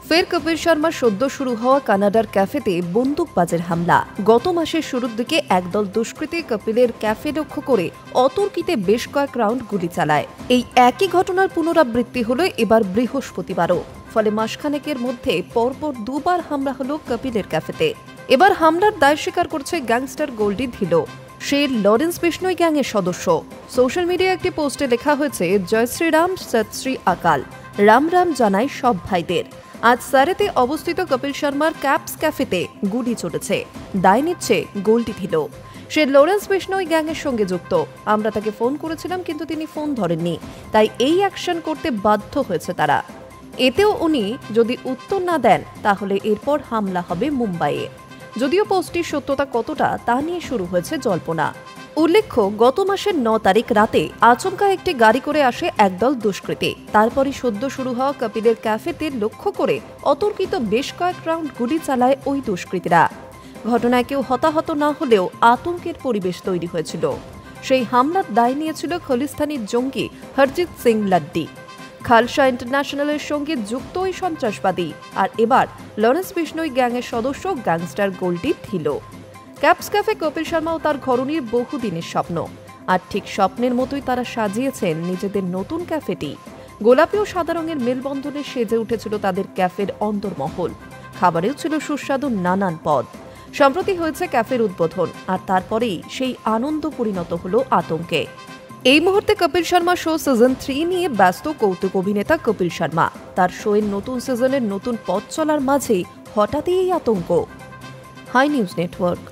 ফের কপিল শর্মার সদ্য শুরু হওয়া কানাডার ক্যাফেতে বন্দুকবাজের হামলা। গত মাসের শুরুর দিকে একদল দুষ্কৃতী কপিলের ক্যাফে লক্ষ্য করে অতর্কিতে বেশ কয়েক রাউন্ড গুলি চালায়। এই একই ঘটনার পুনরাবৃত্তি হলো এবার বৃহস্পতিবারও। ফলে মাসখানেকের মধ্যে পরপর দুবার হামলা হলো কপিলের ক্যাফেতে। এবার হামলার দায় স্বীকার করছে গ্যাংস্টার গোল্ডি ধিলো। সে লরেন্স বিষ্ণোই গ্যাংয়ের সদস্য। সোশ্যাল মিডিয়ায় একটি পোস্টে লেখা হয়েছে, জয় শ্রীরাম, সৎ শ্রী আকাল, রাম রাম জানাই সব ভাইদের। আজ সারেতে অবস্থিত কপিল শর্মার ক্যাপস ক্যাফেতে গুলি চলেছে। দায় নিচ্ছে গোল্ডি ধিলো। সে লরেন্স বিষ্ণোই গ্যাংয়ের সঙ্গে যুক্ত। আমরা তাকে ফোন করেছিলাম, কিন্তু তিনি ফোন ধরেননি, তাই এই অ্যাকশন করতে বাধ্য হয়েছে তারা। এতেও উনি যদি উত্তর না দেন তাহলে এরপর হামলা হবে মুম্বাইয়ে। যদিও পোস্টটির সত্যতা কতটা তা নিয়ে শুরু হয়েছে জল্পনা। উল্লেখ্য, গত মাসের 9 তারিখ রাতে আচমকা একটি গাড়ি করে আসে একদল দুষ্কৃতী। তারপরই সদ্য শুরু হওয়া কপিলের ক্যাফেতে লক্ষ্য করে অতর্কিত বেশ কয়েক রাউন্ড গুলি চালায় ওই দুষ্কৃতীরা। ঘটনায় কেউ হতাহত না হলেও আতঙ্কের পরিবেশ তৈরি হয়েছিল। সেই হামলার দায় নিয়েছিল খলিস্তানি জঙ্গি হরজিত সিং লাড্ডি। খালসা ইন্টারন্যাশনালের সঙ্গে যুক্ত ওই সন্ত্রাসবাদী। আর এবার লরেন্স বিষ্ণোই গ্যাংয়ের সদস্য gangster Goldy Dhillon. Kap's cafe Kapil Sharma ও তার ঘরণীর বহুদিনের স্বপ্ন। আর ঠিক স্বপ্নের মতোই তারা সাজিয়েছেন নিজেদের নতুন ক্যাফেটি। গোলাপি ও সাদা রঙের মেলবন্ধনে সেজে উঠেছিল তাদের ক্যাফের অন্দরমহল। খাবারেও ছিল সুস্বাদু নানান পদ। সম্প্রতি হয়েছে ক্যাফের উদ্বোধন, আর তারপরেই সেই আনন্দ পরিণত হলো আতঙ্কে। এই মুহূর্তে কপিল শর্মা শো সিজন 3 নিয়ে ব্যস্ত কৌতুক অভিনেতা কপিল শর্মা। তার শোয়ের নতুন সিজনের নতুন পথ চলার মাঝেই হঠাৎই এই আতঙ্ক। Hi news network.